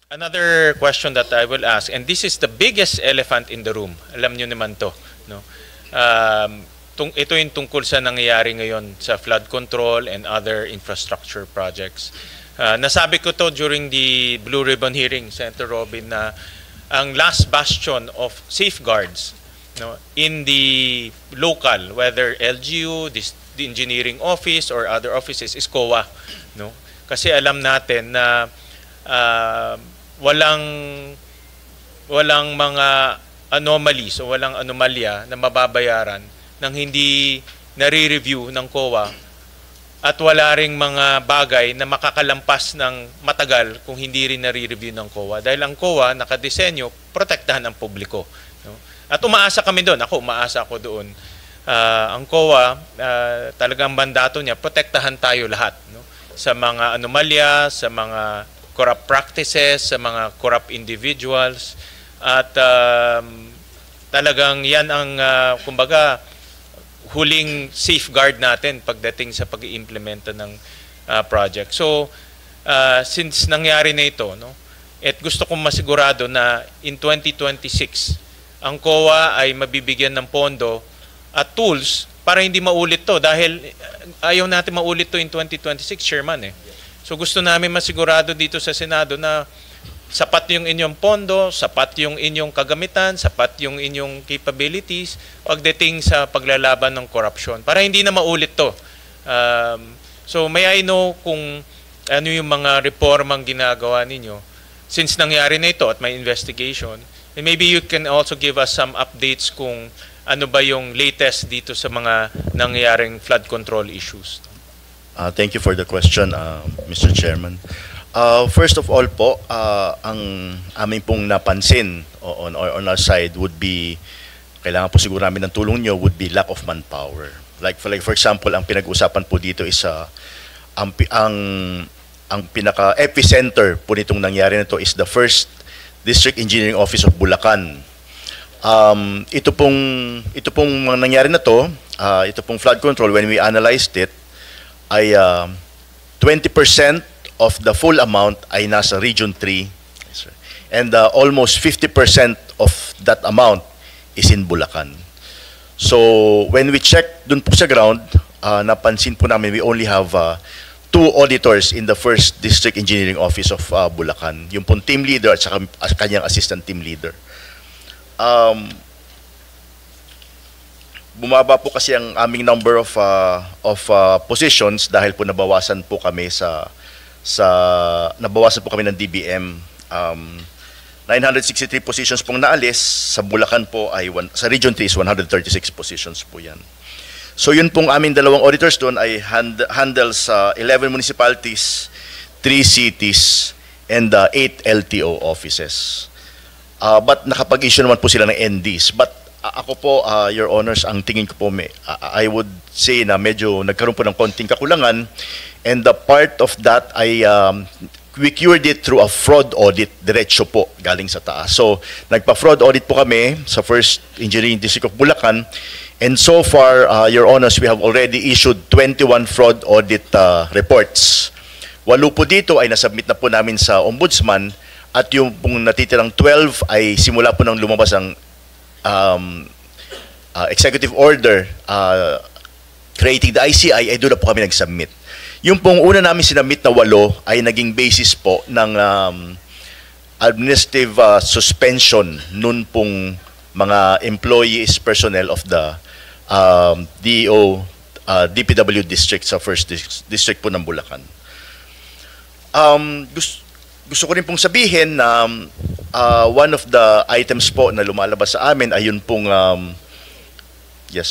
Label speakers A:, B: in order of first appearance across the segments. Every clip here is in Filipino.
A: Another question that I will ask, and this is the biggest elephant in the room. Alam nyo naman to, no? Ito yung tungkol sa nangyayari ngayon sa flood control and other infrastructure projects. Nasabi ko to during the Blue Ribbon hearing, Senator Robin, na ang last bastion of safeguards, no, in the local, whether LGU, the engineering office or other offices, is COA, no? Kasi alam natin na walang mga anomalies o walang anomalya na mababayaran nang hindi nare-review ng COA at wala ring mga bagay na makakalampas ng matagal kung hindi rin nare-review ng COA. Dahil ang COA nakadesenyo, protektahan ang publiko, no? At umaasa kami doon. Umaasa ako doon. Ang COA, talagang mandato niya, protektahan tayo lahat, no? Sa mga anomalya, sa mga corrupt practices, sa mga corrupt individuals, at talagang yan ang kumbaga huling safeguard natin pagdating sa pag-iimplementa ng project. So since nangyari na ito, no, at gusto kong masigurado na in 2026 ang COA ay mabibigyan ng pondo at tools para hindi maulit to, dahil ayaw natin maulit to in 2026, Chairman, So gusto namin masigurado dito sa Senado na sapat yung inyong pondo, sapat yung inyong kagamitan, sapat yung inyong capabilities pagdating sa paglalaban ng corruption, para hindi na maulit to. So may I know kung ano yung mga reformang ginagawa ninyo since nangyari na ito at may investigation, and maybe you can also give us some updates kung ano ba yung latest dito sa mga nangyaring flood control issues.
B: Thank you for the question, Mr. Chairman. First of all po, ang aming pong napansin on our side would be, kailangan po siguro namin ng tulong nyo, would be lack of manpower. Like for example, ang pinag-usapan po dito is ang pinaka-epicenter po nitong nangyari na to is the 1st District Engineering Office of Bulacan. Ito pong nangyari na to, ito pong flood control, when we analyzed it, ay 20% of the full amount ay nasa Region 3, and almost 50% of that amount is in Bulacan. So when we check dun po sa ground, napansin po namin we only have 2 auditors in the 1st District Engineering Office of Bulacan, yung pong team leader at saka kanyang assistant team leader. Bumaba po kasi ang aming number of positions dahil po nabawasan po kami ng DBM. 963 positions pong naalis, sa Bulacan po ay sa Region 3 is 136 positions po yan. So yun pong aming dalawang auditors doon ay handles 11 municipalities, 3 cities, and 8 LTO offices. But nakapag-issue naman po sila ng NDs. But ako po, Your Honors, ang tingin ko po, I would say na medyo nagkaroon po ng konting kakulangan, and the part of that ay we cured it through a fraud audit, diretso po, galing sa taas. So, nagpa-fraud audit po kami sa 1st Engineering District of Bulacan, and so far, Your Honors, we have already issued 21 fraud audit reports. 8 po dito ay nasubmit na po namin sa Ombudsman, at yung pong natitirang 12 ay simula po nang lumabas ang executive order creating the ICI, ay doon na po kami nag-submit. Yung pong una namin sinubmit na 8 ay naging basis po ng administrative suspension nun pong mga employees, personnel of the DPW district sa 1st district po ng Bulacan. Gusto ko rin pong sabihin na one of the items po na lumalabas sa amin ay yun pong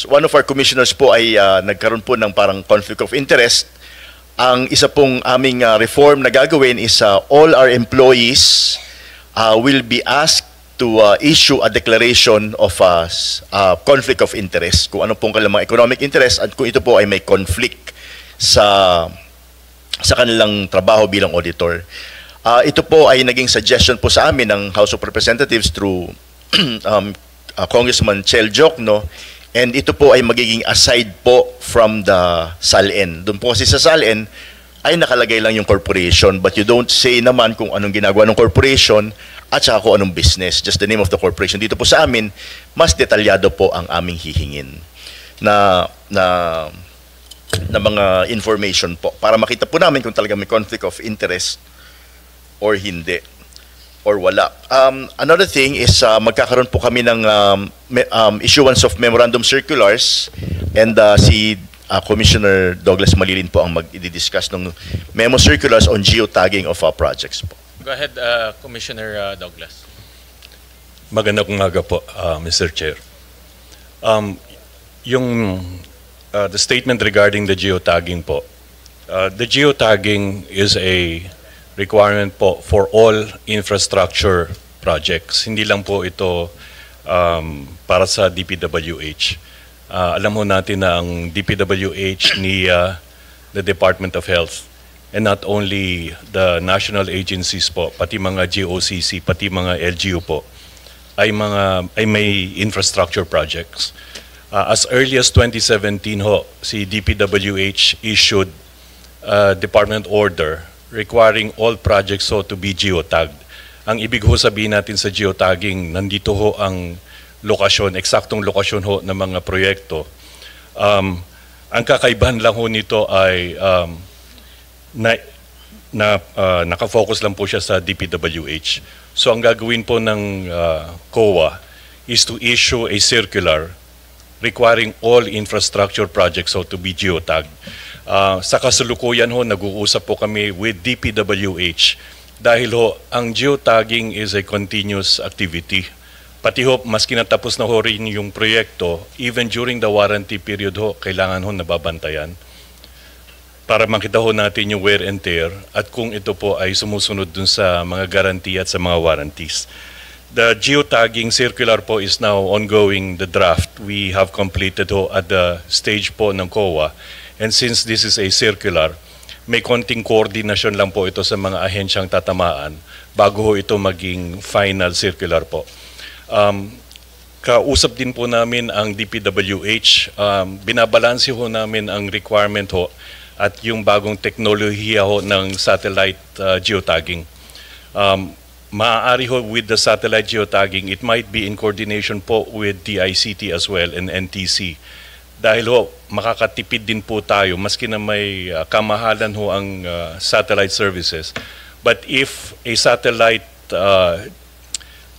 B: one of our commissioners po ay nagkaroon po ng parang conflict of interest. Ang isa pong aming reform na gagawin is all our employees will be asked to issue a declaration of conflict of interest, kung ano pong kanilang economic interest at kung ito po ay may conflict sa kanilang trabaho bilang auditor. Ito po ay naging suggestion po sa amin ng House of Representatives through Congressman Chel Jokno, and ito po ay magiging aside po from the SALN. Doon po kasi sa SALN, ay nakalagay lang yung corporation, but you don't say naman kung anong ginagawa ng corporation at saka kung anong business, just the name of the corporation. Dito po sa amin, mas detalyado po ang aming hihingin na mga information po para makita po namin kung talaga may conflict of interest or hindi or wala. Another thing is magkakaroon po kami ng issuance of memorandum circulars, and si Commissioner Douglas Malilin po ang mag-discuss ng memo circulars on geotagging of projects po.
A: Go ahead, Commissioner Douglas.
C: Magandang umaga po, Mr. Chair. The statement regarding the geotagging po. The geotagging is a requirement po for all infrastructure projects. Hindi lang po ito para sa DPWH. Alam mo natin na ang DPWH, NIA, the Department of Health, and not only the national agencies po, pati mga GOCC, pati mga LGU po, ay may infrastructure projects. As early as 2017 ho, si DPWH issued a department order requiring all projects ho to be geotagged. Ang ibig ho sabihin natin sa geotagging, nandito ho ang lokasyon, eksaktong lokasyon ho ng mga proyekto. Ang kakaibahan lang ho nito ay nakafocus lang po siya sa DPWH. So ang gagawin po ng COA is to issue a circular requiring all infrastructure projects to be geotagged. Sa kasalukuyan ho, nag-uusap po kami with DPWH dahil ho, ang geotagging is a continuous activity. Pati ho, maski natapos na ho rin yung proyekto, even during the warranty period ho, kailangan ho nababantayan para makita ho natin yung wear and tear at kung ito po ay sumusunod dun sa mga guarantee at sa mga warranties. The geotagging circular po is now ongoing, the draft. We have completed ho at the stage po ng COA. And since this is a circular, may konting coordination lang po ito sa mga ahensyang tatamaan bago ho ito maging final circular po. Kausap din po namin ang DPWH, binabalanse ho namin ang requirement ho at yung bagong teknolohiya ho ng satellite geotagging. Maaari ho with the satellite geotagging, it might be in coordination po with DICT as well and NTC. Dahil ho, makakatipid din po tayo, maski na may kamahalan ho ang satellite services. But if a satellite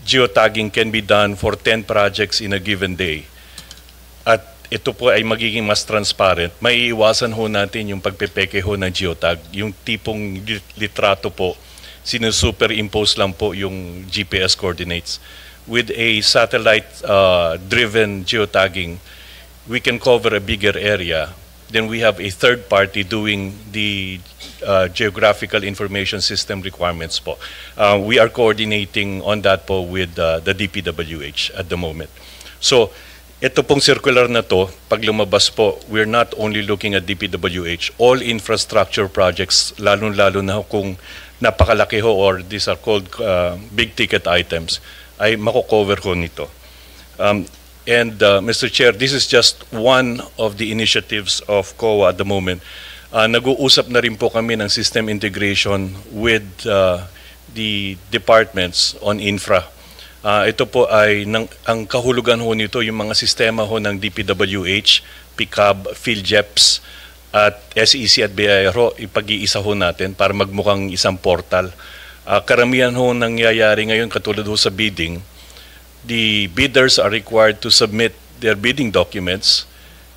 C: geotagging can be done for 10 projects in a given day, at ito po ay magiging mas transparent, may iwasan ho natin yung pagpepeke ho ng geotag, yung tipong litrato po, sinusuperimpose lang po yung GPS coordinates. With a satellite-driven geotagging, we can cover a bigger area. Then we have a third party doing the geographical information system requirements po. We are coordinating on that po with the DPWH at the moment. So, ito pong circular na to, pag lumabas po, we're not only looking at DPWH, all infrastructure projects, lalo-lalo na kung napakalaki ho or these are called big ticket items, ay mako-cover ho nito. Mr. Chair, this is just one of the initiatives of COA at the moment. Nag-uusap na rin po kami ng system integration with the departments on infra. Ito po ay, ang kahulugan ho nito, yung mga sistema ho ng DPWH, PICAB, PhilJeps, at SEC at BIR ho, ipag-iisa ho natin para magmukhang isang portal. Karamihan ho nangyayari ngayon katulad ho sa bidding, the bidders are required to submit their bidding documents,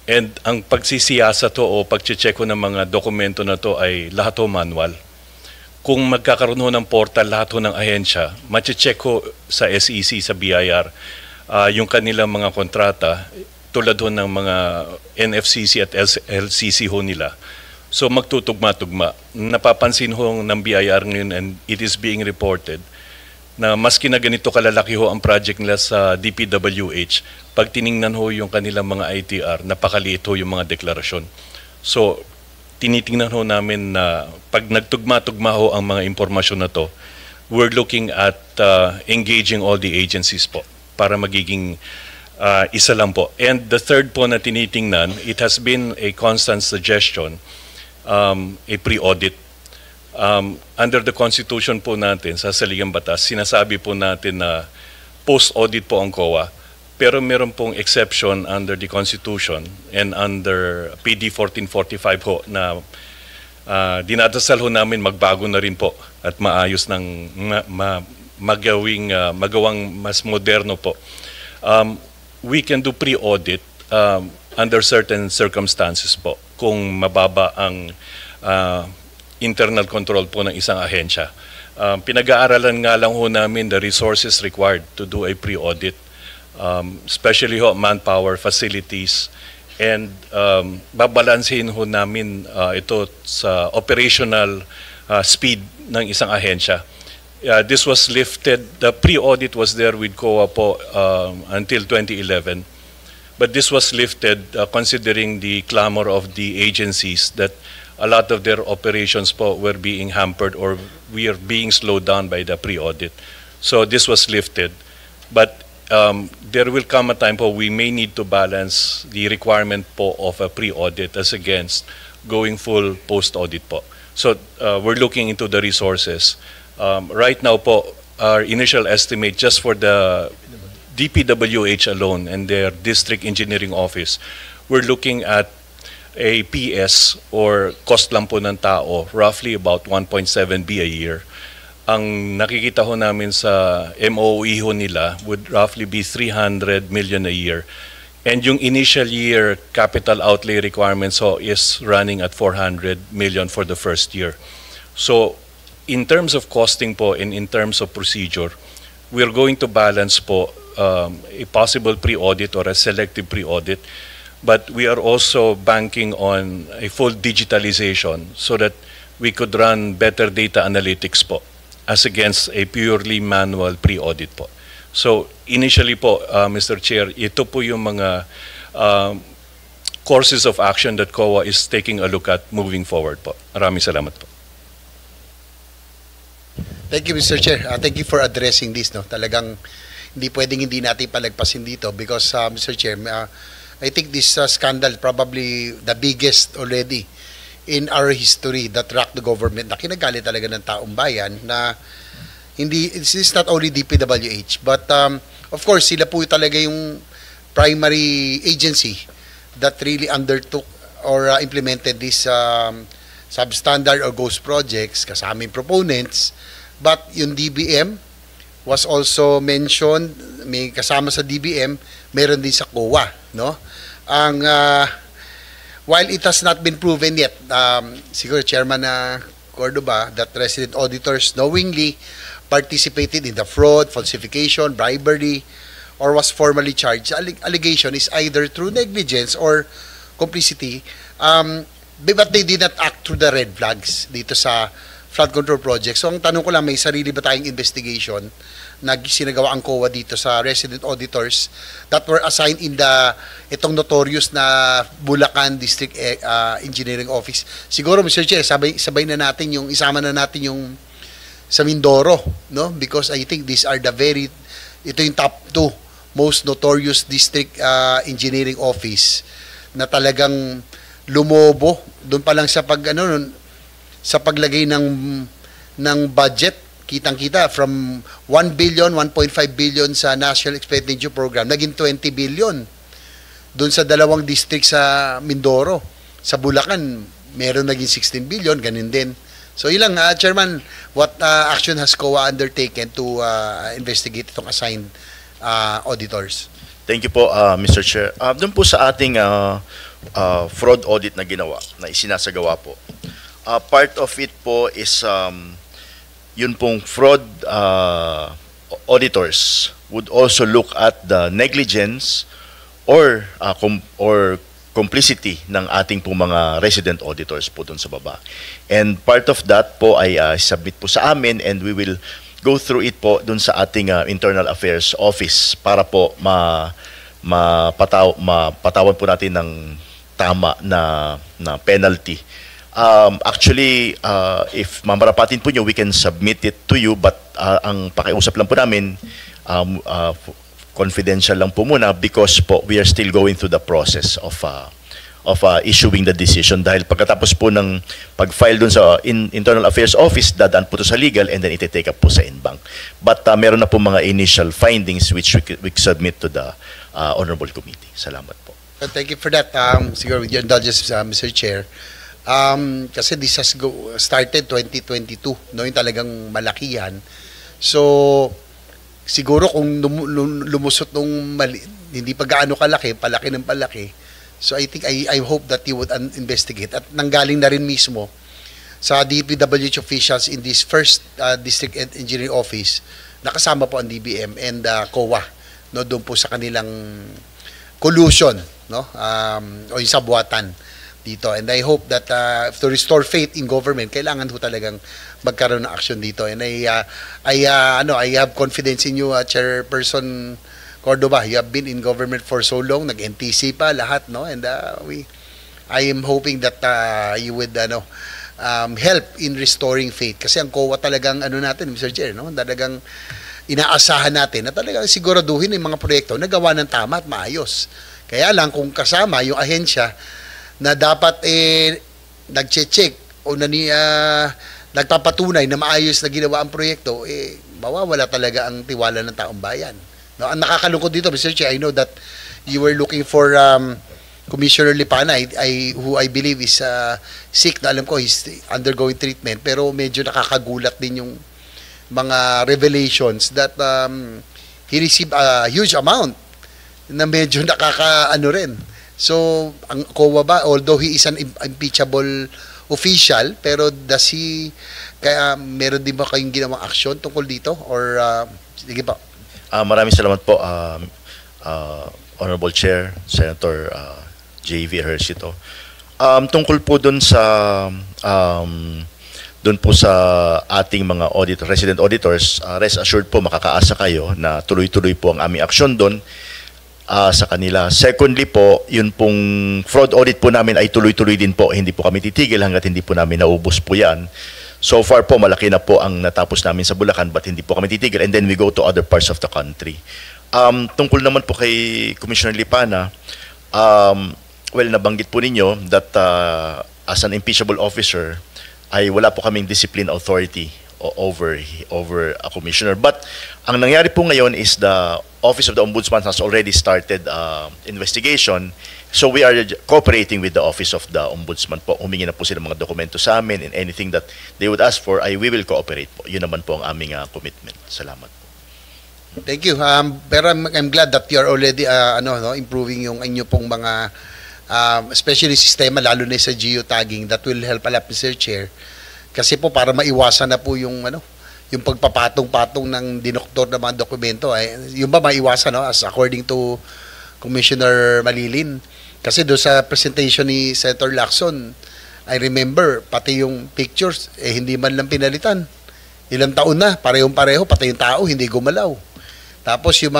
C: and ang pagsisiyasa to o pag-check ho ng mga dokumento na to ay lahat ho manual. Kung magkakaroon ho ng portal lahat ho ng ahensya, ma-check ho sa SEC, sa BIR, yung kanilang mga kontrata, tulad ho ng mga NFCC at LCC ho nila. So magtutugma-tugma. Napapansin ho ng BIR ngayon, and it is being reported, na maski na ganito kalalaki ho ang project nila sa DPWH, pag tiningnan ho yung kanilang mga ITR, napakaliit ho yung mga deklarasyon. So, tinitingnan ho namin na pag nagtugma-tugma ho ang mga impormasyon na to, we're looking at engaging all the agencies po para magiging isa lang po. And the third po na tinitingnan, it has been a constant suggestion a pre-audit. Under the Constitution po natin, sa saligang batas, sinasabi po natin na post-audit po ang COA, pero meron pong exception under the Constitution and under PD 1445 ho na dinadasal ho namin magbago na rin po at maayos ng magawang mas moderno po. We can do pre-audit under certain circumstances po kung mababa ang internal control po ng isang ahensya. Pinag-aaralan nga lang ho namin the resources required to do a pre-audit, especially ho manpower, facilities, and babalansin ho namin ito sa operational speed ng isang ahensya. This was lifted, the pre-audit was there with COA po until 2011, but this was lifted considering the clamor of the agencies that a lot of their operations po were being hampered or we are being slowed down by the pre-audit. So this was lifted. But there will come a time po we may need to balance the requirement po of a pre-audit as against going full post-audit po. So we're looking into the resources. Right now po, our initial estimate just for the DPWH alone and their district engineering office, we're looking at a PS or cost lang po ng tao, roughly about 1.7 B a year. Ang nakikita ho namin sa MOE ho nila would roughly be 300 million a year. And yung initial year capital outlay requirements ho is running at 400 million for the first year. So in terms of costing po and in terms of procedure, we're going to balance po a possible pre-audit or a selective pre-audit. But we are also banking on a full digitalization so that we could run better data analytics po as against a purely manual pre-audit po. So initially po, Mr. Chair, ito po yung mga courses of action that COA is taking a look at moving forward po. Maraming salamat po.
D: Thank you, Mr. Chair. Thank you for addressing this. No? Talagang hindi pwedeng hindi natin palagpasin dito because, Mr. Chair, I think this scandal probably the biggest already in our history that rocked the government na kinagali talaga ng taong bayan na hindi, this is not only DPWH but of course sila po talaga yung primary agency that really undertook or implemented this substandard or ghost projects kasama yung proponents, but yung DBM was also mentioned, may kasama sa DBM, meron din sa COA, no? Ang while it has not been proven yet, siguro Chairman Cordoba, that resident auditors knowingly participated in the fraud, falsification, bribery, or was formally charged. Allegation is either through negligence or complicity, but they did not act through the red flags dito sa flood control project. So ang tanong ko lang, may sarili ba tayong investigation na sinagawa ang COA dito sa resident auditors that were assigned in itong notorious na Bulacan District Engineering Office? Siguro, Mr. Chair, sabay na natin yung, isama na natin yung sa Mindoro, no? Because I think these are ito yung top 2 most notorious district engineering office na talagang lumobo doon pa lang sa sa paglagay ng budget, kitang-kita from 1 billion, 1.5 billion sa National Expenditure Program, naging 20 billion. Doon sa dalawang district sa Mindoro, sa Bulacan, meron naging 16 billion, ganun din. So ilang, Chairman, what action has COA undertaken to investigate itong assigned auditors?
B: Thank you po, Mr. Chair. Doon po sa ating fraud audit na ginawa, na isinasagawa po, part of it po is yun pong fraud auditors would also look at the negligence or complicity ng ating po mga resident auditors po doon sa baba. And part of that po ay submit po sa amin and we will go through it po doon sa ating Internal Affairs Office para po mapatawan po natin ng tama na penalty. Actually, if mamarapatin po nyo, we can submit it to you, but ang pakiusap lang po namin, confidential lang po muna because po we are still going through the process of issuing the decision, dahil pagkatapos po ng pag-file dun sa Internal Affairs Office, dadaan po to sa legal and then iti-take up po sa NBank. But meron na po mga initial findings which we submit to the Honorable Committee. Salamat po.
D: Thank you for that. Siguro with your indulgence, Mr. Chair. Kasi this has started 2022, no, yung talagang malaki yan. So, siguro kung lumusot nung hindi pa gaano kalaki, palaki ng palaki. So I think I hope that you would investigate. At nanggaling na rin mismo sa DPWH officials in this first District Engineering Office, nakasama po ang DBM and COA, no, doon po sa kanilang collusion, no, o yung sabuatan dito. And I hope that to restore faith in government, kailangan ho talagang magkaroon ng action dito. And I have confidence in you, Chairperson Cordova. You have been in government for so long, nag-NTC pa lahat, no? And I am hoping that you would help in restoring faith. Kasi ang COA talagang natin, Mr. Chair, no? Talagang inaasahan natin na talagang siguraduhin yung mga proyekto na gawa ng tama at maayos. Kaya lang kung kasama yung ahensya na dapat nagche-check o nagpapatunay na maayos na ginawa ang proyekto, mawawala talaga ang tiwala ng taong bayan. No, ang nakakalungkot dito, Mr. Chair, I know that you were looking for Commissioner Lipana, who I believe is sick, na alam ko he's undergoing treatment, pero medyo nakakagulat din yung mga revelations that he received a huge amount na medyo rin. So, ang COA ba, although he is an impeachable official, pero kaya meron din ba kayong ginawang action tungkol dito? Or, sige pa.
B: Maraming salamat po, Honorable Chair, Senator J.V. Ejercito. Tungkol po dun sa ating mga resident auditors, rest assured po, makakaasa kayo na tuloy-tuloy po ang aming aksyon dun sa kanila. Secondly po, yun pong fraud audit po namin ay tuloy-tuloy din po. Hindi po kami titigil hanggat hindi po namin naubos po yan. So far po, malaki na po ang natapos namin sa Bulacan, but hindi po kami titigil. And then we go to other parts of the country. Tungkol naman po kay Commissioner Lipana, nabanggit po ninyo that as an impeachable officer, ay wala po kaming discipline authority over a commissioner. But ang nangyari po ngayon is the Office of the Ombudsman has already started investigation. So we are cooperating with the Office of the Ombudsman po. Humingi na po sila mga dokumento sa amin, and anything that they would ask for, we will cooperate po. Yun naman po ang aming commitment. Salamat po.
D: Thank you. Pero I'm glad that you are already improving yung inyo pong mga especially sistema, lalo na sa geotagging, that will help a lot, Mr. Chair. Kasi po para maiwasan na po yung yung pagpapatong-patong ng dinoktor na mga dokumento, yung ba maiwasan, no, as according to Commissioner Malilin. Kasi doon sa presentation ni Senator Lacson, I remember, pati yung pictures, hindi man lang pinalitan. Ilang taon na, parehong-pareho, pati yung tao, hindi gumalaw. Tapos yung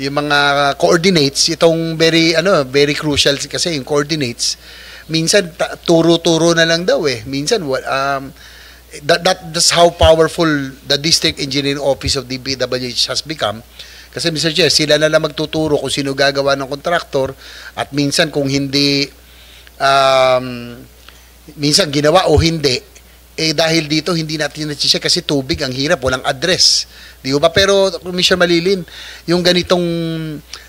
D: mga coordinates, itong very crucial kasi yung coordinates, minsan turo-turo na lang daw Minsan, that's how powerful the District Engineering Office of DPWH has become. Kasi Mr. Chair, sila na lang magtuturo kung sino gagawa ng kontraktor, at minsan kung hindi, minsan ginawa o hindi, dahil dito hindi natin na-check kasi tubig, ang hirap, walang address. Di ba? Pero Commissioner Malilin, yung ganitong,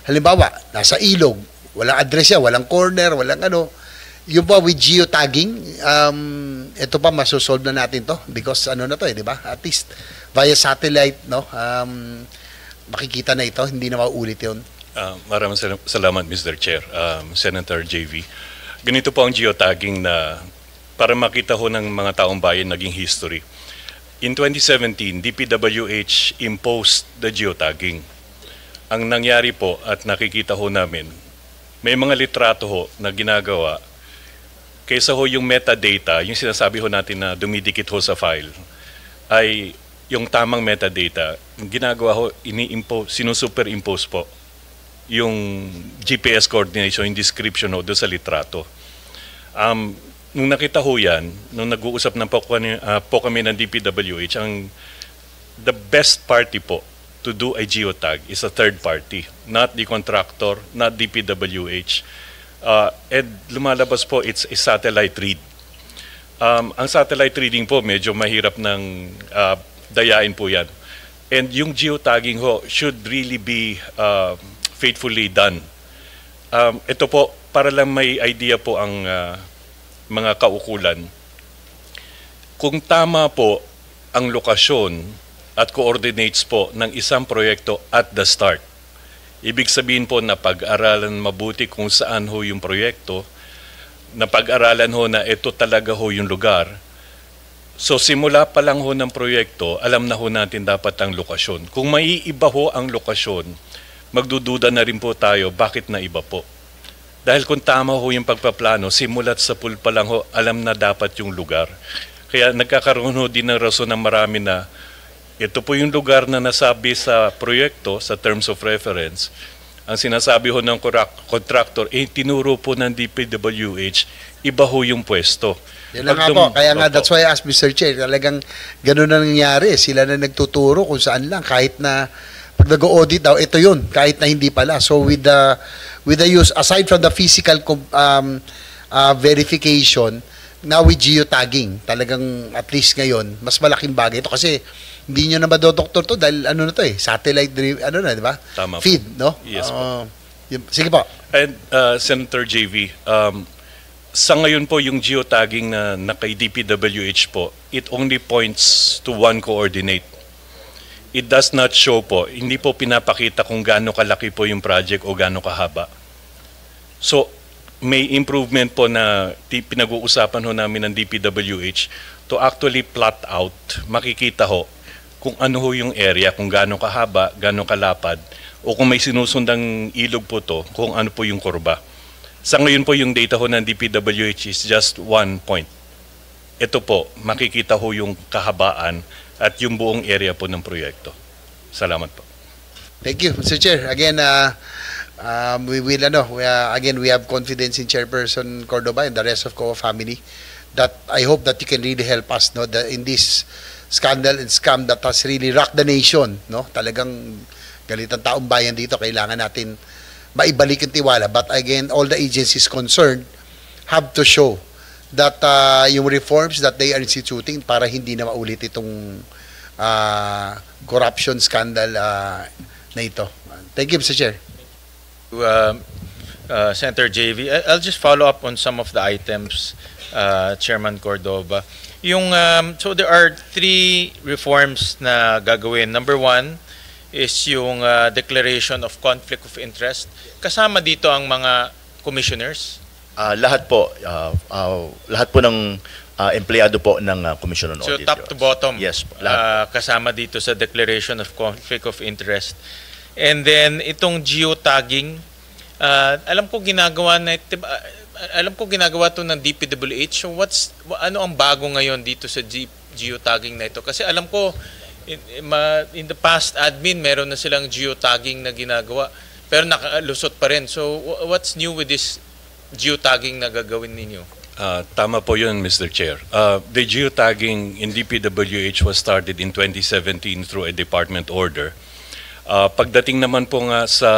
D: halimbawa, nasa ilog, walang address yan, walang corner, walang yung pa with geotagging, ito pa masosolve na natin to because di ba? At least via satellite, no? Makikita na ito, hindi na mauulit yun.
C: Maraming salamat, Mr. Chair, Senator JV. Ganito po ang geotagging na para makita ho ng mga taong bayan naging history. In 2017, DPWH imposed the geotagging. Ang nangyari po at nakikita ho namin, may mga litrato ho na ginagawa kaysa ho yung metadata, yung sinasabi ho natin na dumidikit ho sa file, ay yung tamang metadata, ginagawa ho, sinusuperimpose po yung GPS coordination, yung description ho doon sa litrato. Nung nakita ho yan, nung nag-uusap na po kami ng DPWH, the best party po to do a geotag is a third party, not the contractor, not DPWH. And lumalabas po, it's a satellite read. Ang satellite reading po, medyo mahirap ng dayain po yan. And yung geotagging ho should really be faithfully done. Ito po, para lang may idea po ang mga kaukulan. Kung tama po ang lokasyon at coordinates po ng isang proyekto at the start, ibig sabihin po na pag-aralan mabuti kung saan ho yung proyekto, na pag-aralan ho na ito talaga ho yung lugar. So simula pa lang ho ng proyekto, alam na ho natin dapat ang lokasyon. Kung maiiba ho ang lokasyon, magdududa na rin po tayo bakit na iba po. Dahil kung tama ho yung pagpaplano, simulat sa pool pa lang ho, alam na dapat yung lugar. Kaya nagkakaroon ho din ng rason ng marami na ito po yung lugar na nasabi sa proyekto, sa terms of reference. Ang sinasabi ho ng contractor, tinuro po ng DPWH, iba ho yung pwesto.
D: Yan lang nga po. Kaya nga, that's why I asked Mr. Chair, talagang ganun na nangyari. Sila na nagtuturo kung saan lang. Kahit na, pag nag-audit daw, ito yun. Kahit na hindi pala. So with the use, aside from the physical verification, now with geotagging, talagang at least ngayon, mas malaking bagay ito kasi hindi nyo na madodoktor to dahil ano na to satellite di ba?
C: Tama
D: feed, no?
C: Yes po.
D: Sige po.
C: And Senator JV, sa ngayon po yung geotagging na kay DPWH po, it only points to one coordinate. It does not show po, hindi po pinapakita kung gaano kalaki po yung project o gaano kahaba. So, may improvement po na pinag-uusapan ho namin ng DPWH to actually plot out, makikita ho kung ano ho yung area, kung gaano kahaba, gaano kalapad, o kung may sinusundang ilog po to, kung ano po yung kurba. Sa ngayon po yung data ho ng DPWH is just 1 point. Ito po, makikita ho yung kahabaan at yung buong area po ng proyekto. Salamat po.
D: Thank you, Mr. Chair. Again, we have confidence in Chairperson Cordoba and the rest of COA family that I hope that you can really help us in this scandal and scam that has really rocked the nation, no? Talagang galit ang taong bayan dito, kailangan natin maibalik ang tiwala. But again, all the agencies concerned have to show that yung reforms that they are instituting para hindi na maulit itong corruption scandal na ito. Thank you, Mr. Chair.
A: Senator JV, I'll just follow up on some of the items, Chairman Cordova. So there are 3 reforms na gagawin. Number 1 is yung declaration of conflict of interest. Kasama dito ang mga commissioners.
B: Lahat po ng empleyado po ng Commission on Audit.
A: So top to bottom,
B: yes, po, lahat.
A: Kasama dito sa declaration of conflict of interest. And then itong geotagging, alam ko ginagawa to ng DPWH. So ano ang bago ngayon dito sa geotagging na ito? Kasi alam ko in the past admin meron na silang geotagging na ginagawa pero nakalusot pa rin. So what's new with this geotagging na gagawin ninyo?
C: Tama po yun, Mr. Chair. The geotagging in DPWH was started in 2017 through a department order. Pagdating naman po nga sa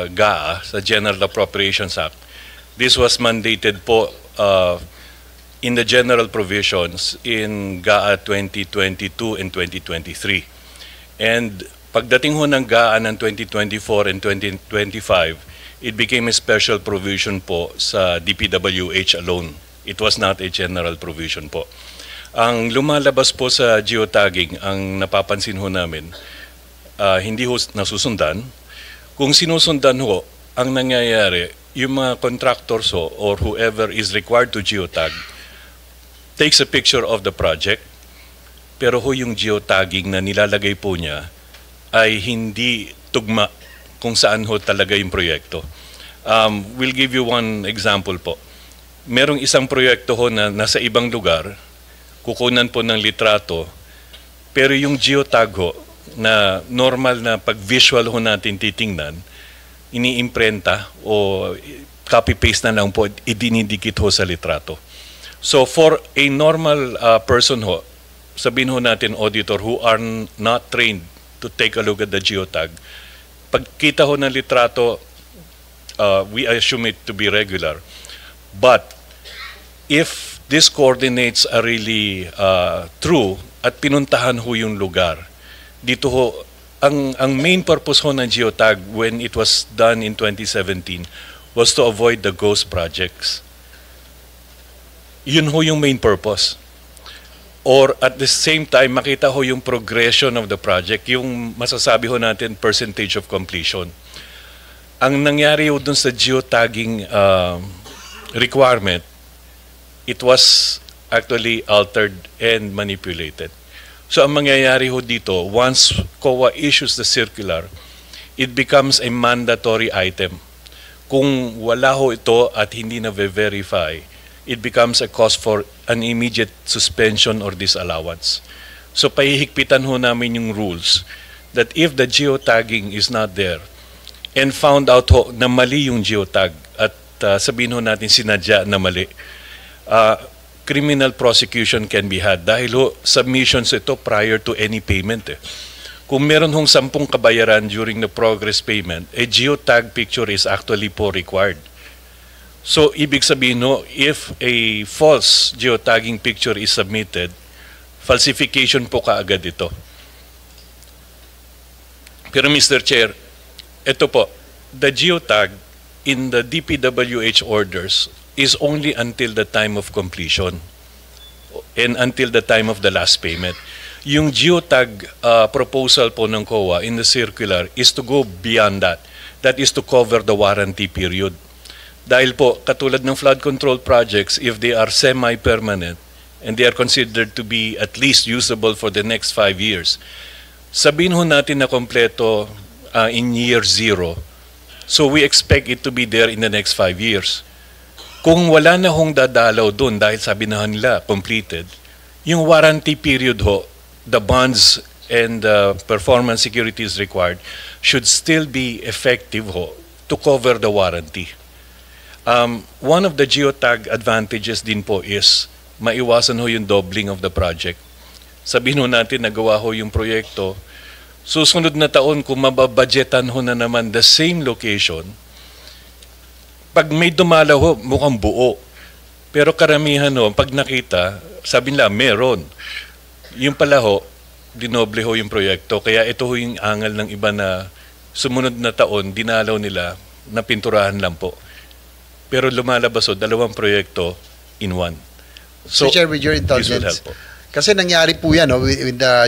C: GAA, sa General Appropriations Act, this was mandated po in the general provisions in GAA 2022 and 2023. And pagdating ho ng GAA ng 2024 and 2025, it became a special provision po sa DPWH alone. It was not a general provision po. Ang lumalabas po sa geotagging, ang napapansin ho namin, hindi ho nasusundan. Kung sinusundan ho, ang nangyayari, yung mga contractors ho, or whoever is required to geotag, takes a picture of the project, pero ho yung geotagging na nilalagay po niya ay hindi tugma kung saan ho talaga yung proyekto. We'll give you one example po. Merong isang proyekto ho na nasa ibang lugar, kukunan po ng litrato, pero yung geotag ho, na normal na pag-visual ho natin titingnan, iniimprenta o copy-paste na lang po, idinidikit ho sa litrato. So for a normal person ho, sabihin ho natin auditor who are not trained to take a look at the geotag, pagkita ho ng litrato, we assume it to be regular. But if these coordinates are really true at pinuntahan ho yung lugar, dito ho, ang main purpose ho ng geotag when it was done in 2017 was to avoid the ghost projects. Yun ho yung main purpose. Or at the same time, makita ho yung progression of the project, yung masasabi ho natin percentage of completion. Ang nangyari ho dun sa geotagging requirement, it was actually altered and manipulated. So ang mangyayari ho dito, once COA issues the circular, it becomes a mandatory item. Kung wala ho ito at hindi na verify, it becomes a cause for an immediate suspension or disallowance. So pahihigpitan ho namin yung rules that if the geotagging is not there and found out ho na mali yung geotag at sabihin ho natin sinadya na mali, criminal prosecution can be had dahil ho submissions ito prior to any payment. Kung meron hong 10 kabayaran during the progress payment, a geotag picture is actually po required. So, ibig sabihin no, if a false geotagging picture is submitted, falsification po kaagad ito. Pero Mr. Chair, ito po, the geotag in the DPWH orders is only until the time of completion and until the time of the last payment. Yung geotag proposal po ng COA in the circular is to go beyond that. That is to cover the warranty period. Dahil po, katulad ng flood control projects, if they are semi-permanent and they are considered to be at least usable for the next 5 years, sabihin ho natin na kompleto in year 0. So we expect it to be there in the next 5 years. Kung wala na hong dadalaw doon dahil sabi na nila completed, yung warranty period ho, the bonds and performance securities required should still be effective ho to cover the warranty. One of the geotag advantages din po is maiwasan ho yung doubling of the project. Sabihin ho natin nagawa ho yung proyekto, susunod na taon kung mababudgetan ho na naman the same location, pag may dumalaw ho, mukhang buo. Pero karamihan ho, pag nakita, sabi nila, meron. Yung pala ho, dinoble ho yung proyekto. Kaya ito ho yung angal ng iba na sumunod na taon, dinalaw nila, na pinturahan lang po. Pero lumalabas ho, 2 proyekto in one.
D: So, Chair, with your
C: this will
D: indulgence,
C: help po.
D: kasi nangyari po yan no,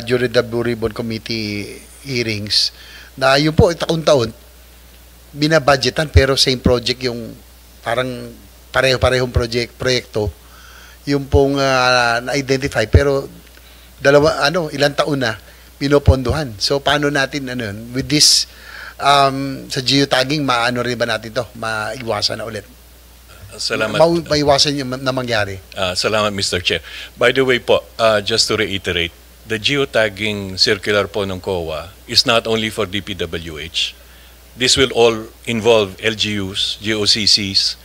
D: during the Blue Ribbon Committee hearings, na yun po, taon-taon, binabudgetan pero same project yung parang pareho-parehong proyekto yung pong na-identify pero ilang taon na pinopondohan. So paano natin with this sa geotagging maano rin ba natin to maiwasan na ulit?
C: Salamat.
D: Maiwasan yung na mangyari.
C: Salamat, Mr. Chair. By the way po, just to reiterate, the geotagging circular po ng COA is not only for DPWH. This will all involve LGUs, GOCCs,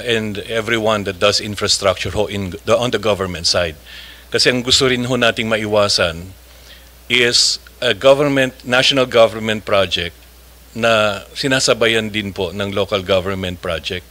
C: and everyone that does infrastructure on the government side. Kasi ang gusto rin ho nating maiwasan is a national government project na sinasabayan din po ng local government project.